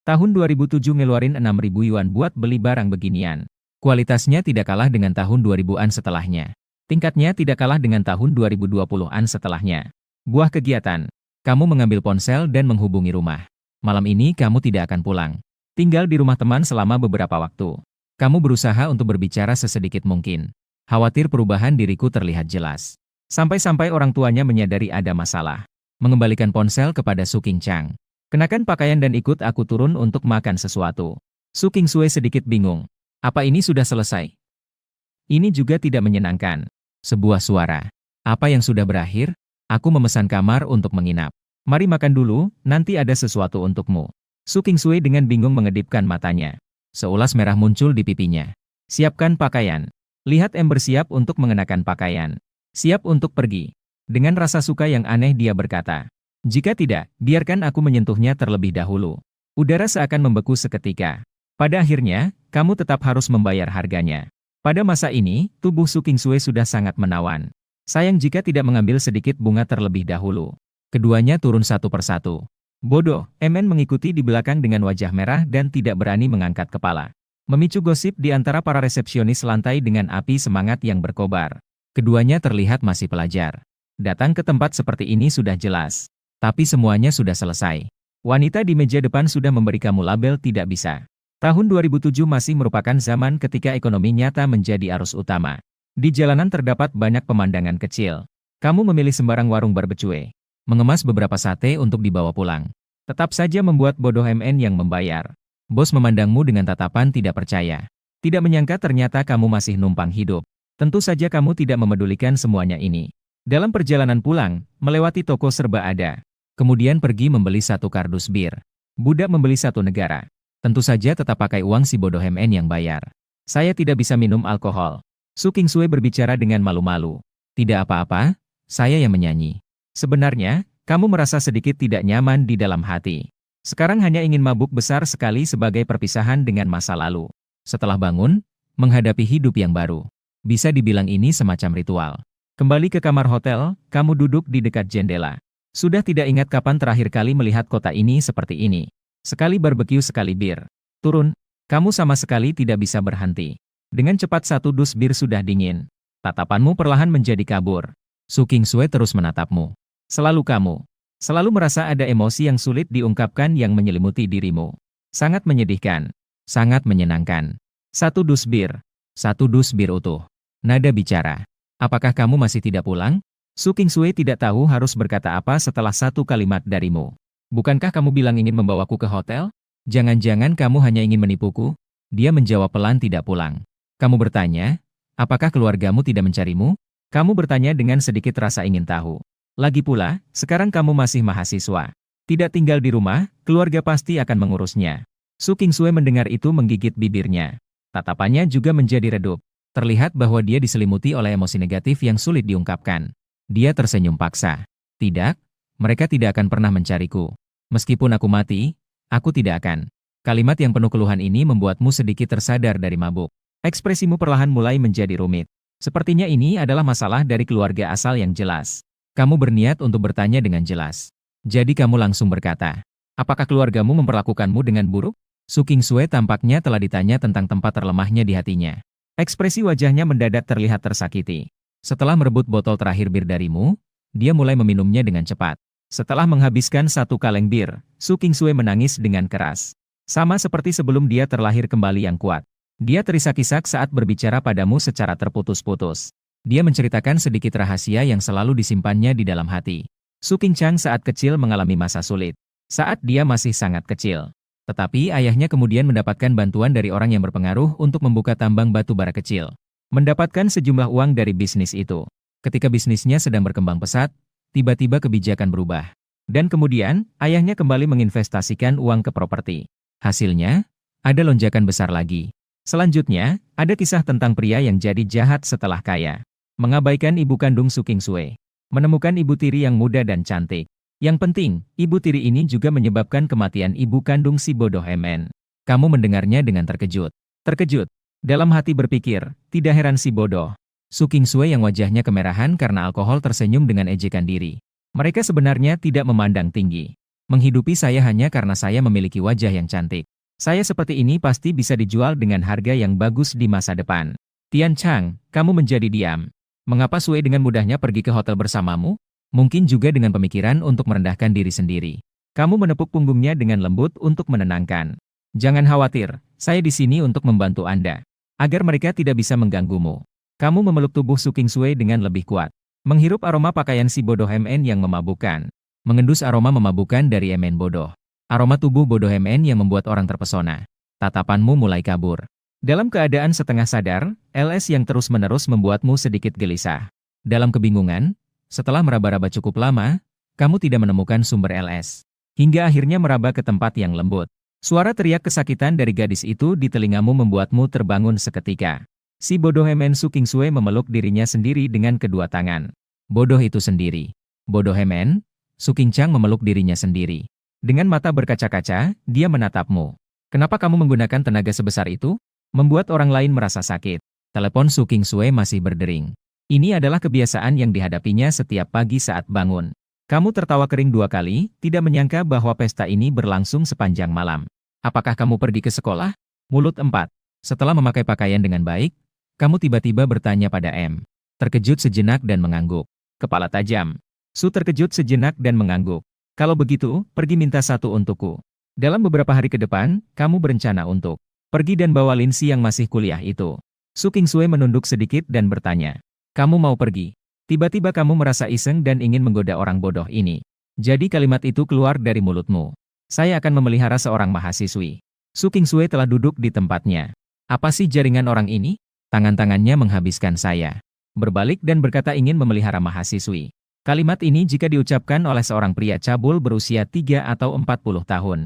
Tahun 2007 ngeluarin 6.000 yuan buat beli barang beginian. Kualitasnya tidak kalah dengan tahun 2000-an setelahnya. Tingkatnya tidak kalah dengan tahun 2020-an setelahnya. Buah kegiatan. Kamu mengambil ponsel dan menghubungi rumah. Malam ini kamu tidak akan pulang. Tinggal di rumah teman selama beberapa waktu. Kamu berusaha untuk berbicara sesedikit mungkin. Khawatir perubahan diriku terlihat jelas. Sampai-sampai orang tuanya menyadari ada masalah. Mengembalikan ponsel kepada Su Qingchang. Kenakan pakaian dan ikut aku turun untuk makan sesuatu. Su Qingsue sedikit bingung. Apa ini sudah selesai? Ini juga tidak menyenangkan. Sebuah suara. Apa yang sudah berakhir? Aku memesan kamar untuk menginap. Mari makan dulu, nanti ada sesuatu untukmu. Su Qingsue dengan bingung mengedipkan matanya. Seulas merah muncul di pipinya. Siapkan pakaian. Lihat Ember siap untuk mengenakan pakaian. Siap untuk pergi. Dengan rasa suka yang aneh dia berkata. Jika tidak, biarkan aku menyentuhnya terlebih dahulu. Udara seakan membeku seketika. Pada akhirnya, kamu tetap harus membayar harganya. Pada masa ini, tubuh Su Qingsue sudah sangat menawan. Sayang jika tidak mengambil sedikit bunga terlebih dahulu. Keduanya turun satu persatu. Bodoh, MN mengikuti di belakang dengan wajah merah dan tidak berani mengangkat kepala. Memicu gosip di antara para resepsionis lantai dengan api semangat yang berkobar. Keduanya terlihat masih pelajar. Datang ke tempat seperti ini sudah jelas. Tapi semuanya sudah selesai. Wanita di meja depan sudah memberi kamu label tidak bisa. Tahun 2007 masih merupakan zaman ketika ekonomi nyata menjadi arus utama. Di jalanan terdapat banyak pemandangan kecil. Kamu memilih sembarang warung barbecue. Mengemas beberapa sate untuk dibawa pulang. Tetap saja membuat bodoh MN yang membayar. Bos memandangmu dengan tatapan tidak percaya. Tidak menyangka ternyata kamu masih numpang hidup. Tentu saja kamu tidak memedulikan semuanya ini. Dalam perjalanan pulang, melewati toko serba ada. Kemudian pergi membeli satu kardus bir. Budak membeli satu negara. Tentu saja tetap pakai uang si bodoh MN yang bayar. Saya tidak bisa minum alkohol. Su Qingsue berbicara dengan malu-malu. Tidak apa-apa, saya yang menyanyi. Sebenarnya, kamu merasa sedikit tidak nyaman di dalam hati. Sekarang hanya ingin mabuk besar sekali sebagai perpisahan dengan masa lalu. Setelah bangun, menghadapi hidup yang baru. Bisa dibilang ini semacam ritual. Kembali ke kamar hotel, kamu duduk di dekat jendela. Sudah tidak ingat kapan terakhir kali melihat kota ini seperti ini. Sekali barbeque sekali bir. Turun, kamu sama sekali tidak bisa berhenti. Dengan cepat satu dus bir sudah dingin. Tatapanmu perlahan menjadi kabur. Su Qingsue terus menatapmu. Selalu kamu. Selalu merasa ada emosi yang sulit diungkapkan yang menyelimuti dirimu. Sangat menyedihkan. Sangat menyenangkan. Satu dus bir. Satu dus bir utuh. Nada bicara. Apakah kamu masih tidak pulang? Su Qingsue tidak tahu harus berkata apa setelah satu kalimat darimu. Bukankah kamu bilang ingin membawaku ke hotel? Jangan-jangan kamu hanya ingin menipuku? Dia menjawab pelan tidak pulang. Kamu bertanya, apakah keluargamu tidak mencarimu? Kamu bertanya dengan sedikit rasa ingin tahu. Lagi pula, sekarang kamu masih mahasiswa. Tidak tinggal di rumah, keluarga pasti akan mengurusnya. Su Qingsue mendengar itu menggigit bibirnya. Tatapannya juga menjadi redup. Terlihat bahwa dia diselimuti oleh emosi negatif yang sulit diungkapkan. Dia tersenyum paksa. Tidak, mereka tidak akan pernah mencariku. Meskipun aku mati, aku tidak akan. Kalimat yang penuh keluhan ini membuatmu sedikit tersadar dari mabuk. Ekspresimu perlahan mulai menjadi rumit. Sepertinya ini adalah masalah dari keluarga asal yang jelas. Kamu berniat untuk bertanya dengan jelas. Jadi kamu langsung berkata, apakah keluargamu memperlakukanmu dengan buruk? Su Qingsue tampaknya telah ditanya tentang tempat terlemahnya di hatinya. Ekspresi wajahnya mendadak terlihat tersakiti. Setelah merebut botol terakhir bir darimu, dia mulai meminumnya dengan cepat. Setelah menghabiskan satu kaleng bir, Su Qingsue menangis dengan keras. Sama seperti sebelum dia terlahir kembali yang kuat. Dia terisak-isak saat berbicara padamu secara terputus-putus. Dia menceritakan sedikit rahasia yang selalu disimpannya di dalam hati. Su Qingchang saat kecil mengalami masa sulit. Saat dia masih sangat kecil. Tetapi ayahnya kemudian mendapatkan bantuan dari orang yang berpengaruh untuk membuka tambang batu bara kecil. Mendapatkan sejumlah uang dari bisnis itu. Ketika bisnisnya sedang berkembang pesat, tiba-tiba kebijakan berubah. Dan kemudian, ayahnya kembali menginvestasikan uang ke properti. Hasilnya, ada lonjakan besar lagi. Selanjutnya, ada kisah tentang pria yang jadi jahat setelah kaya. Mengabaikan ibu kandung Su Qingsue. Menemukan ibu tiri yang muda dan cantik. Yang penting, ibu tiri ini juga menyebabkan kematian ibu kandung si bodoh MN. Kamu mendengarnya dengan terkejut. Terkejut. Dalam hati berpikir, tidak heran si bodoh. Su Qingsue yang wajahnya kemerahan karena alkohol tersenyum dengan ejekan diri. Mereka sebenarnya tidak memandang tinggi. Menghidupi saya hanya karena saya memiliki wajah yang cantik. Saya seperti ini pasti bisa dijual dengan harga yang bagus di masa depan. Tian Chang, kamu menjadi diam. Mengapa Sue dengan mudahnya pergi ke hotel bersamamu? Mungkin juga dengan pemikiran untuk merendahkan diri sendiri. Kamu menepuk punggungnya dengan lembut untuk menenangkan. Jangan khawatir, saya di sini untuk membantu Anda. Agar mereka tidak bisa mengganggumu. Kamu memeluk tubuh Su Qingsui dengan lebih kuat. Menghirup aroma pakaian si bodoh MN yang memabukkan. Mengendus aroma memabukkan dari MN bodoh. Aroma tubuh bodoh MN yang membuat orang terpesona. Tatapanmu mulai kabur. Dalam keadaan setengah sadar, LS yang terus-menerus membuatmu sedikit gelisah. Dalam kebingungan, setelah meraba-raba cukup lama, kamu tidak menemukan sumber LS. Hingga akhirnya meraba ke tempat yang lembut. Suara teriak kesakitan dari gadis itu di telingamu membuatmu terbangun seketika. Si bodoh MN Su Qingsui memeluk dirinya sendiri dengan kedua tangan. Bodoh itu sendiri. Bodoh MN, Su Qingchang memeluk dirinya sendiri. Dengan mata berkaca-kaca, dia menatapmu. Kenapa kamu menggunakan tenaga sebesar itu? Membuat orang lain merasa sakit. Telepon Su Qingsui masih berdering. Ini adalah kebiasaan yang dihadapinya setiap pagi saat bangun. Kamu tertawa kering 2 kali, tidak menyangka bahwa pesta ini berlangsung sepanjang malam. Apakah kamu pergi ke sekolah? Mulut 4. Setelah memakai pakaian dengan baik, kamu tiba-tiba bertanya pada M. Terkejut sejenak dan mengangguk. Kepala tajam. Su terkejut sejenak dan mengangguk. Kalau begitu, pergi minta satu untukku. Dalam beberapa hari ke depan, kamu berencana untuk pergi dan bawa Linsi yang masih kuliah itu. Su Qingsui menunduk sedikit dan bertanya. Kamu mau pergi? Tiba-tiba kamu merasa iseng dan ingin menggoda orang bodoh ini. Jadi kalimat itu keluar dari mulutmu. Saya akan memelihara seorang mahasiswi. Su Qingsui telah duduk di tempatnya. Apa sih jaringan orang ini? Tangan-tangannya menghabiskan saya. Berbalik dan berkata ingin memelihara mahasiswi. Kalimat ini jika diucapkan oleh seorang pria cabul berusia 3 atau 40 tahun.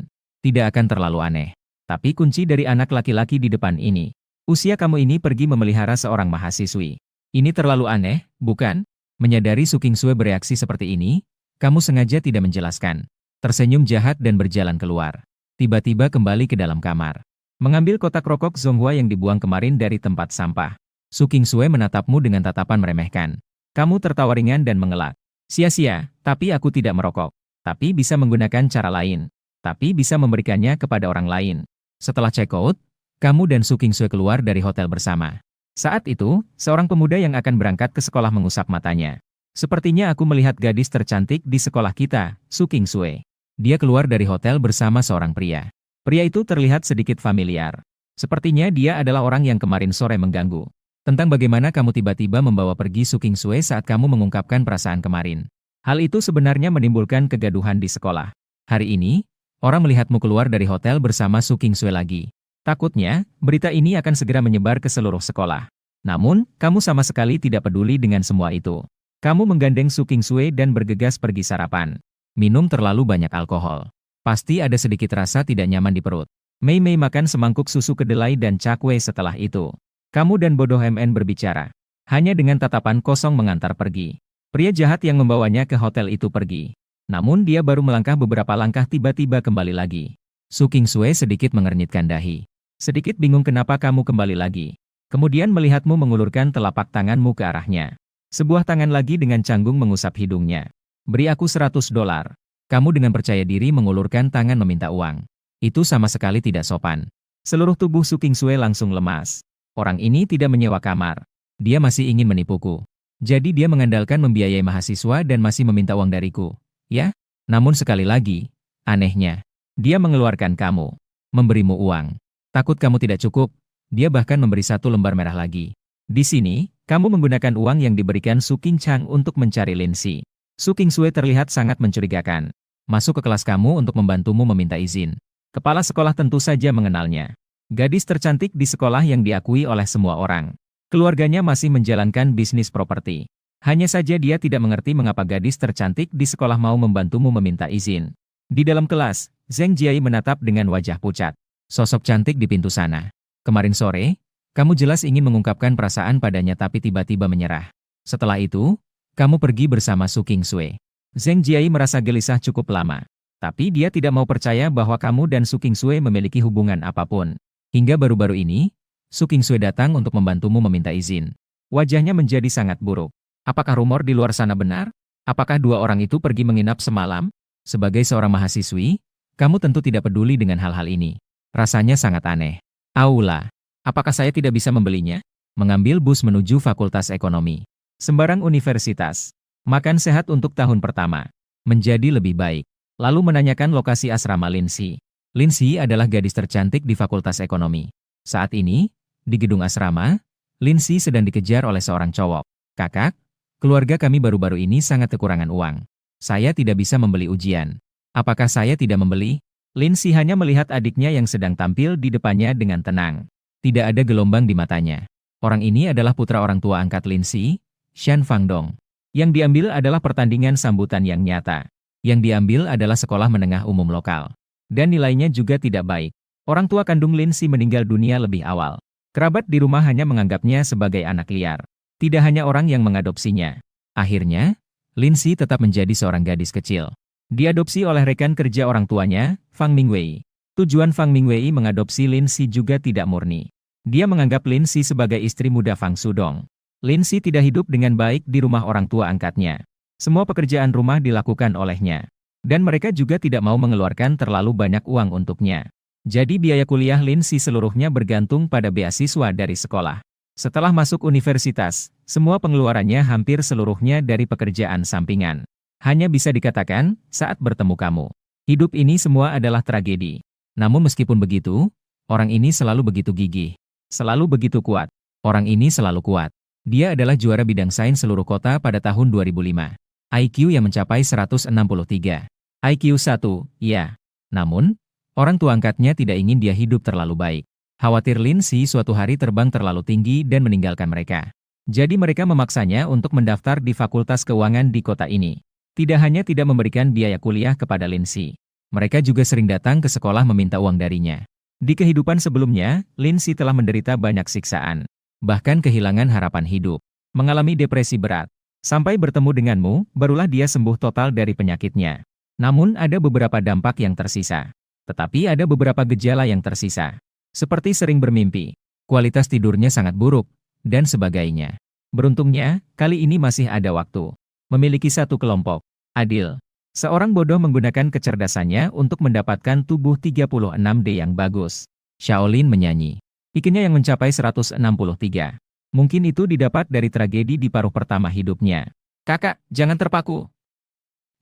Tidak akan terlalu aneh. Tapi kunci dari anak laki-laki di depan ini. Usia kamu ini pergi memelihara seorang mahasiswi. Ini terlalu aneh, bukan? Menyadari Su Qingsui bereaksi seperti ini, kamu sengaja tidak menjelaskan. Tersenyum jahat dan berjalan keluar. Tiba-tiba kembali ke dalam kamar. Mengambil kotak rokok Zonghua yang dibuang kemarin dari tempat sampah. Su Qingsui menatapmu dengan tatapan meremehkan. Kamu tertawa ringan dan mengelak. Sia-sia, tapi aku tidak merokok. Tapi bisa menggunakan cara lain. Tapi bisa memberikannya kepada orang lain. Setelah check out, kamu dan Su Qingsui keluar dari hotel bersama. Saat itu, seorang pemuda yang akan berangkat ke sekolah mengusap matanya. Sepertinya aku melihat gadis tercantik di sekolah kita, Su Qingsui. Dia keluar dari hotel bersama seorang pria. Pria itu terlihat sedikit familiar. Sepertinya dia adalah orang yang kemarin sore mengganggu. Tentang bagaimana kamu tiba-tiba membawa pergi Su Qingsui saat kamu mengungkapkan perasaan kemarin. Hal itu sebenarnya menimbulkan kegaduhan di sekolah. Hari ini, orang melihatmu keluar dari hotel bersama Su Qingsui lagi. Takutnya, berita ini akan segera menyebar ke seluruh sekolah. Namun, kamu sama sekali tidak peduli dengan semua itu. Kamu menggandeng Su Qingsui dan bergegas pergi sarapan. Minum terlalu banyak alkohol. Pasti ada sedikit rasa tidak nyaman di perut. Mei Mei makan semangkuk susu kedelai dan cakwe setelah itu. Kamu dan bodoh MN berbicara. Hanya dengan tatapan kosong mengantar pergi. Pria jahat yang membawanya ke hotel itu pergi. Namun dia baru melangkah beberapa langkah tiba-tiba kembali lagi. Su Qingsui sedikit mengernyitkan dahi. Sedikit bingung kenapa kamu kembali lagi. Kemudian melihatmu mengulurkan telapak tanganmu ke arahnya. Sebuah tangan lagi dengan canggung mengusap hidungnya. Beri aku $100. Kamu dengan percaya diri mengulurkan tangan meminta uang. Itu sama sekali tidak sopan. Seluruh tubuh Su Qingsui langsung lemas. Orang ini tidak menyewa kamar. Dia masih ingin menipuku. Jadi dia mengandalkan membiayai mahasiswa dan masih meminta uang dariku. Ya? Namun sekali lagi, anehnya, dia mengeluarkan kamu. Memberimu uang. Takut kamu tidak cukup, dia bahkan memberi 1 lembar merah lagi. Di sini, kamu menggunakan uang yang diberikan Su Qingchang untuk mencari Linsi. Su Qingsui terlihat sangat mencurigakan. Masuk ke kelas kamu untuk membantumu meminta izin. Kepala sekolah tentu saja mengenalnya. Gadis tercantik di sekolah yang diakui oleh semua orang. Keluarganya masih menjalankan bisnis properti. Hanya saja dia tidak mengerti mengapa gadis tercantik di sekolah mau membantumu meminta izin. Di dalam kelas, Zheng Jiai menatap dengan wajah pucat. Sosok cantik di pintu sana. Kemarin sore, kamu jelas ingin mengungkapkan perasaan padanya tapi tiba-tiba menyerah. Setelah itu, kamu pergi bersama Su Qingsui. Zheng Jiai merasa gelisah cukup lama. Tapi dia tidak mau percaya bahwa kamu dan Su Qingsui memiliki hubungan apapun. Hingga baru-baru ini, Su Qingsui datang untuk membantumu meminta izin. Wajahnya menjadi sangat buruk. Apakah rumor di luar sana benar? Apakah 2 orang itu pergi menginap semalam? Sebagai seorang mahasiswi, kamu tentu tidak peduli dengan hal-hal ini. Rasanya sangat aneh. Aula, apakah saya tidak bisa membelinya? Mengambil bus menuju Fakultas Ekonomi. Sembarang universitas. Makan sehat untuk tahun pertama. Menjadi lebih baik. Lalu menanyakan lokasi asrama Lindsay. Lindsay adalah gadis tercantik di Fakultas Ekonomi. Saat ini, di gedung asrama, Lindsay sedang dikejar oleh seorang cowok. Kakak, keluarga kami baru-baru ini sangat kekurangan uang. Saya tidak bisa membeli ujian. Apakah saya tidak membeli? Lindsay hanya melihat adiknya yang sedang tampil di depannya dengan tenang. Tidak ada gelombang di matanya. Orang ini adalah putra orang tua angkat Lindsay, Shan Fangdong. Yang diambil adalah pertandingan sambutan yang nyata. Yang diambil adalah sekolah menengah umum lokal. Dan nilainya juga tidak baik. Orang tua kandung Lindsay meninggal dunia lebih awal. Kerabat di rumah hanya menganggapnya sebagai anak liar. Tidak hanya orang yang mengadopsinya. Akhirnya, Lindsay tetap menjadi seorang gadis kecil. Diadopsi oleh rekan kerja orang tuanya, Fang Mingwei. Tujuan Fang Mingwei mengadopsi Lindsay juga tidak murni. Dia menganggap Lindsay sebagai istri muda Fang Sudong. Lindsay tidak hidup dengan baik di rumah orang tua angkatnya. Semua pekerjaan rumah dilakukan olehnya. Dan mereka juga tidak mau mengeluarkan terlalu banyak uang untuknya. Jadi biaya kuliah Lindsay seluruhnya bergantung pada beasiswa dari sekolah. Setelah masuk universitas, semua pengeluarannya hampir seluruhnya dari pekerjaan sampingan. Hanya bisa dikatakan, saat bertemu kamu. Hidup ini semua adalah tragedi. Namun meskipun begitu, orang ini selalu begitu gigih. Selalu begitu kuat. Orang ini selalu kuat. Dia adalah juara bidang sains seluruh kota pada tahun 2005. IQ yang mencapai 163. IQ 1, ya. Namun, orang tua angkatnya tidak ingin dia hidup terlalu baik. Khawatir Lindsay suatu hari terbang terlalu tinggi dan meninggalkan mereka. Jadi mereka memaksanya untuk mendaftar di Fakultas Keuangan di kota ini. Tidak hanya tidak memberikan biaya kuliah kepada Lindsay. Mereka juga sering datang ke sekolah meminta uang darinya. Di kehidupan sebelumnya, Lindsay telah menderita banyak siksaan. Bahkan kehilangan harapan hidup. Mengalami depresi berat. Sampai bertemu denganmu, barulah dia sembuh total dari penyakitnya. Namun ada beberapa dampak yang tersisa. Tetapi ada beberapa gejala yang tersisa. Seperti sering bermimpi. Kualitas tidurnya sangat buruk. Dan sebagainya. Beruntungnya, kali ini masih ada waktu. Memiliki satu kelompok. Adil. Seorang bodoh menggunakan kecerdasannya untuk mendapatkan tubuh 36D yang bagus. Shaolin menyanyi. IQ-nya yang mencapai 163. Mungkin itu didapat dari tragedi di paruh pertama hidupnya. Kakak, jangan terpaku.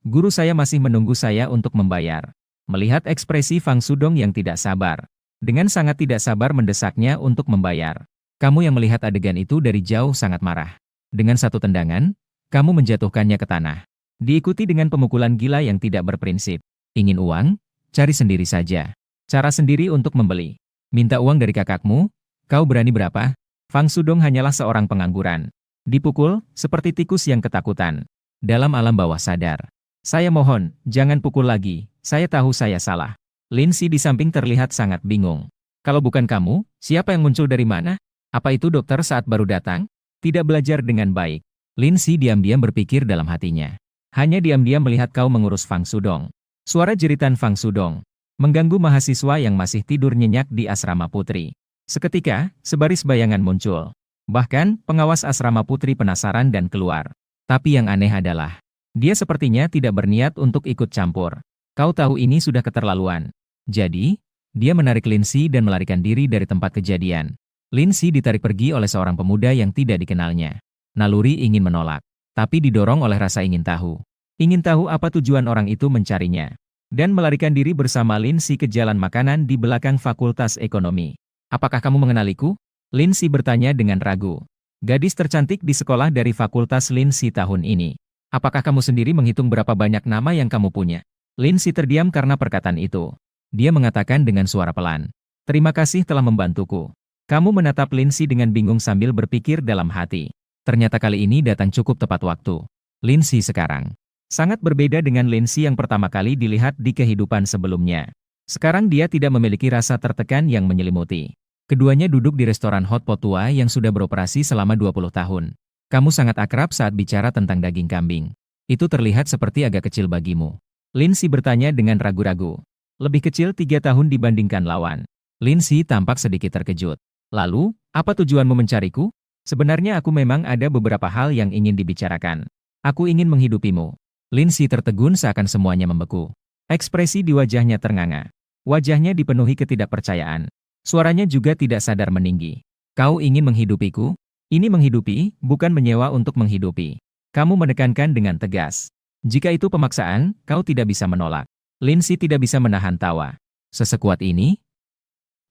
Guru saya masih menunggu saya untuk membayar. Melihat ekspresi Fang Sudong yang tidak sabar. Dengan sangat tidak sabar mendesaknya untuk membayar. Kamu yang melihat adegan itu dari jauh sangat marah. Dengan satu tendangan, kamu menjatuhkannya ke tanah. Diikuti dengan pemukulan gila yang tidak berprinsip. Ingin uang? Cari sendiri saja. Cara sendiri untuk membeli. Minta uang dari kakakmu? Kau berani berapa? Fang Sudong hanyalah seorang pengangguran. Dipukul, seperti tikus yang ketakutan. Dalam alam bawah sadar. Saya mohon, jangan pukul lagi. Saya tahu saya salah. Lindsay di samping terlihat sangat bingung. Kalau bukan kamu, siapa yang muncul dari mana? Apa itu dokter saat baru datang? Tidak belajar dengan baik. Lindsay diam-diam berpikir dalam hatinya. Hanya diam-diam melihat kau mengurus Fang Sudong. Suara jeritan Fang Sudong mengganggu mahasiswa yang masih tidur nyenyak di asrama putri. Seketika, sebaris bayangan muncul. Bahkan, pengawas asrama putri penasaran dan keluar. Tapi yang aneh adalah, dia sepertinya tidak berniat untuk ikut campur. Kau tahu ini sudah keterlaluan. Jadi, dia menarik Lindsay dan melarikan diri dari tempat kejadian. Lindsay ditarik pergi oleh seorang pemuda yang tidak dikenalnya. Naluri ingin menolak, tapi didorong oleh rasa ingin tahu. Ingin tahu apa tujuan orang itu mencarinya. Dan melarikan diri bersama Lindsay ke jalan makanan di belakang Fakultas Ekonomi. Apakah kamu mengenaliku? Lindsay bertanya dengan ragu. Gadis tercantik di sekolah dari Fakultas Lindsay tahun ini. Apakah kamu sendiri menghitung berapa banyak nama yang kamu punya? Lindsay terdiam karena perkataan itu. Dia mengatakan dengan suara pelan. Terima kasih telah membantuku. Kamu menatap Lindsay dengan bingung sambil berpikir dalam hati. Ternyata kali ini datang cukup tepat waktu. Lindsay sekarang sangat berbeda dengan Lindsay yang pertama kali dilihat di kehidupan sebelumnya. Sekarang dia tidak memiliki rasa tertekan yang menyelimuti. Keduanya duduk di restoran hotpot tua yang sudah beroperasi selama 20 tahun. Kamu sangat akrab saat bicara tentang daging kambing. Itu terlihat seperti agak kecil bagimu. Lindsay bertanya dengan ragu-ragu. Lebih kecil 3 tahun dibandingkan lawan. Lindsay tampak sedikit terkejut. Lalu, apa tujuanmu mencariku? Sebenarnya aku memang ada beberapa hal yang ingin dibicarakan. Aku ingin menghidupimu. Lindsay tertegun seakan semuanya membeku. Ekspresi di wajahnya ternganga. Wajahnya dipenuhi ketidakpercayaan. Suaranya juga tidak sadar meninggi. Kau ingin menghidupiku? Ini menghidupi, bukan menyewa untuk menghidupi. Kamu menekankan dengan tegas. Jika itu pemaksaan, kau tidak bisa menolak. Lindsay tidak bisa menahan tawa. Sesekuat ini?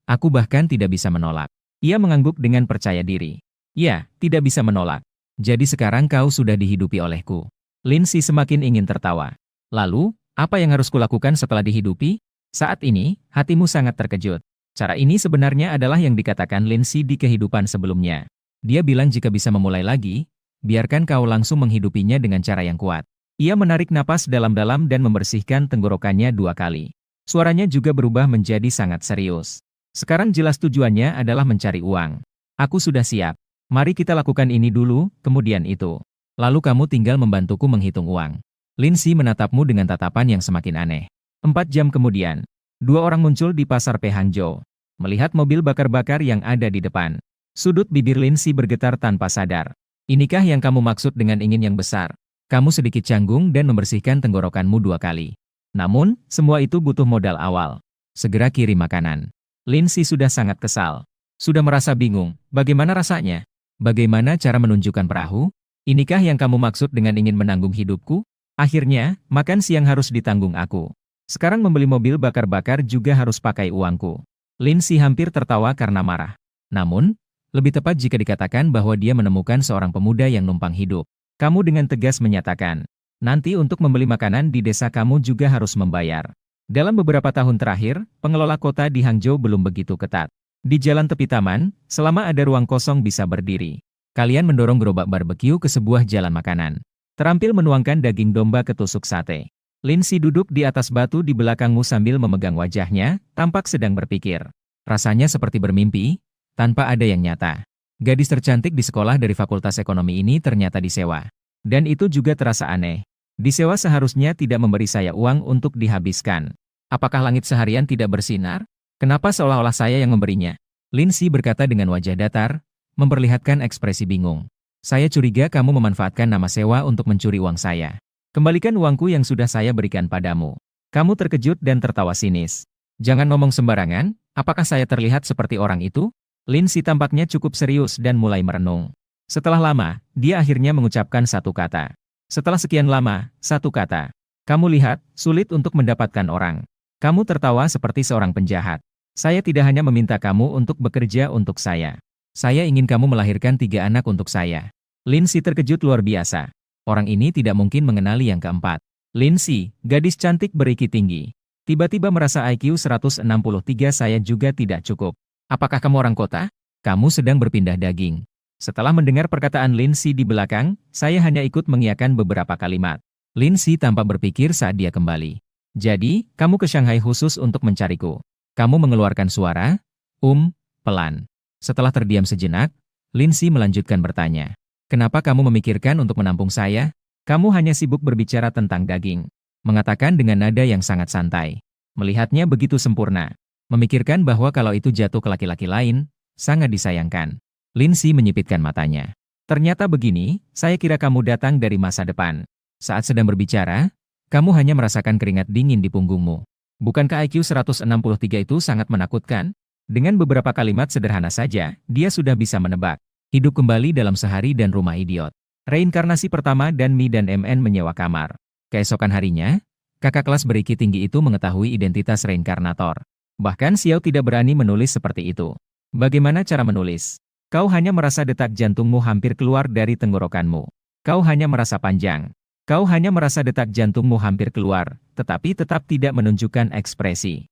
Aku bahkan tidak bisa menolak. Ia mengangguk dengan percaya diri. Ya, tidak bisa menolak. Jadi sekarang kau sudah dihidupi olehku. Lindsay semakin ingin tertawa. Lalu, apa yang harus kulakukan setelah dihidupi? Saat ini, hatimu sangat terkejut. Cara ini sebenarnya adalah yang dikatakan Lindsay di kehidupan sebelumnya. Dia bilang jika bisa memulai lagi, biarkan kau langsung menghidupinya dengan cara yang kuat. Ia menarik napas dalam-dalam dan membersihkan tenggorokannya 2 kali. Suaranya juga berubah menjadi sangat serius. Sekarang jelas tujuannya adalah mencari uang. Aku sudah siap. Mari kita lakukan ini dulu, kemudian itu. Lalu kamu tinggal membantuku menghitung uang. Lindsay menatapmu dengan tatapan yang semakin aneh. 4 jam kemudian, 2 orang muncul di pasar Hangzhou. Melihat mobil bakar-bakar yang ada di depan. Sudut bibir Lindsay bergetar tanpa sadar. Inikah yang kamu maksud dengan ingin yang besar? Kamu sedikit canggung dan membersihkan tenggorokanmu 2 kali. Namun, semua itu butuh modal awal. Segera kirim makanan. Lindsay sudah sangat kesal. Sudah merasa bingung, bagaimana rasanya? Bagaimana cara menunjukkan perahu? Inikah yang kamu maksud dengan ingin menanggung hidupku? Akhirnya, makan siang harus ditanggung aku. Sekarang membeli mobil bakar-bakar juga harus pakai uangku. Lindsay hampir tertawa karena marah. Namun, lebih tepat jika dikatakan bahwa dia menemukan seorang pemuda yang numpang hidup. Kamu dengan tegas menyatakan, nanti untuk membeli makanan di desa kamu juga harus membayar. Dalam beberapa tahun terakhir, pengelola kota di Hangzhou belum begitu ketat. Di jalan tepi taman, selama ada ruang kosong bisa berdiri. Kalian mendorong gerobak barbeque ke sebuah jalan makanan. Terampil menuangkan daging domba ke tusuk sate. Lindsay duduk di atas batu di belakangmu sambil memegang wajahnya, tampak sedang berpikir. Rasanya seperti bermimpi, tanpa ada yang nyata. Gadis tercantik di sekolah dari Fakultas Ekonomi ini ternyata disewa. Dan itu juga terasa aneh. Disewa seharusnya tidak memberi saya uang untuk dihabiskan. Apakah langit seharian tidak bersinar? Kenapa seolah-olah saya yang memberinya? Lindsay berkata dengan wajah datar, memperlihatkan ekspresi bingung. Saya curiga kamu memanfaatkan nama sewa untuk mencuri uang saya. Kembalikan uangku yang sudah saya berikan padamu. Kamu terkejut dan tertawa sinis. Jangan ngomong sembarangan, apakah saya terlihat seperti orang itu? Lindsay tampaknya cukup serius dan mulai merenung. Setelah lama, dia akhirnya mengucapkan satu kata. Setelah sekian lama, satu kata. Kamu lihat, sulit untuk mendapatkan orang. Kamu tertawa seperti seorang penjahat. Saya tidak hanya meminta kamu untuk bekerja untuk saya. Saya ingin kamu melahirkan 3 anak untuk saya. Lindsay terkejut luar biasa. Orang ini tidak mungkin mengenali yang keempat. Lindsay, gadis cantik beriki tinggi. Tiba-tiba merasa IQ 163 saya juga tidak cukup. Apakah kamu orang kota? Kamu sedang berpindah daging. Setelah mendengar perkataan Lindsay di belakang, saya hanya ikut mengiyakan beberapa kalimat. Lindsay tampak berpikir saat dia kembali. Jadi, kamu ke Shanghai khusus untuk mencariku. Kamu mengeluarkan suara, pelan. Setelah terdiam sejenak, Lindsay melanjutkan bertanya. Kenapa kamu memikirkan untuk menampung saya? Kamu hanya sibuk berbicara tentang daging. Mengatakan dengan nada yang sangat santai. Melihatnya begitu sempurna. Memikirkan bahwa kalau itu jatuh ke laki-laki lain, sangat disayangkan. Lindsay menyipitkan matanya. Ternyata begini, saya kira kamu datang dari masa depan. Saat sedang berbicara, kamu hanya merasakan keringat dingin di punggungmu. Bukankah IQ 163 itu sangat menakutkan? Dengan beberapa kalimat sederhana saja, dia sudah bisa menebak. Hidup kembali dalam sehari dan rumah idiot. Reinkarnasi pertama dan Mi dan MN menyewa kamar. Keesokan harinya, kakak kelas beriki tinggi itu mengetahui identitas reinkarnator. Bahkan Xiao tidak berani menulis seperti itu. Bagaimana cara menulis? Kau hanya merasa detak jantungmu hampir keluar dari tenggorokanmu. Kau hanya merasa panjang. Kau hanya merasa detak jantungmu hampir keluar, tetapi tetap tidak menunjukkan ekspresi.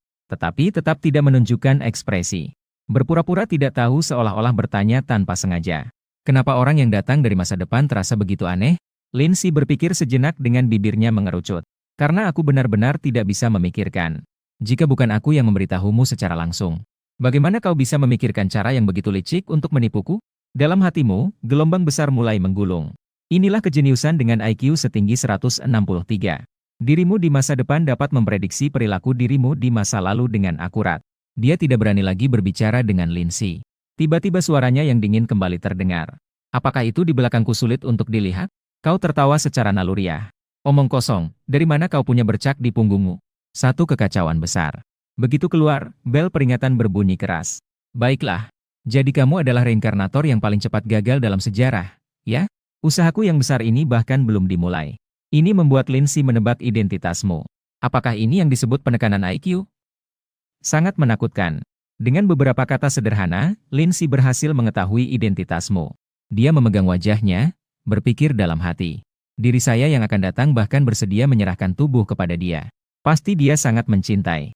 Berpura-pura tidak tahu seolah-olah bertanya tanpa sengaja. Kenapa orang yang datang dari masa depan terasa begitu aneh? Lindsay berpikir sejenak dengan bibirnya mengerucut. Karena aku benar-benar tidak bisa memikirkan. Jika bukan aku yang memberitahumu secara langsung. Bagaimana kau bisa memikirkan cara yang begitu licik untuk menipuku? Dalam hatimu, gelombang besar mulai menggulung. Inilah kejeniusan dengan IQ setinggi 163. Dirimu di masa depan dapat memprediksi perilaku dirimu di masa lalu dengan akurat. Dia tidak berani lagi berbicara dengan Lindsay. Tiba-tiba suaranya yang dingin kembali terdengar. Apakah itu di belakangku sulit untuk dilihat? Kau tertawa secara naluriah. Omong kosong, dari mana kau punya bercak di punggungmu? Satu kekacauan besar. Begitu keluar, bel peringatan berbunyi keras. Baiklah, jadi kamu adalah reinkarnator yang paling cepat gagal dalam sejarah, ya? Usahaku yang besar ini bahkan belum dimulai. Ini membuat Lindsay menebak identitasmu. Apakah ini yang disebut penekanan IQ? Sangat menakutkan. Dengan beberapa kata sederhana, Lindsay berhasil mengetahui identitasmu. Dia memegang wajahnya, berpikir dalam hati. Diri saya yang akan datang bahkan bersedia menyerahkan tubuh kepada dia. Pasti dia sangat mencintai.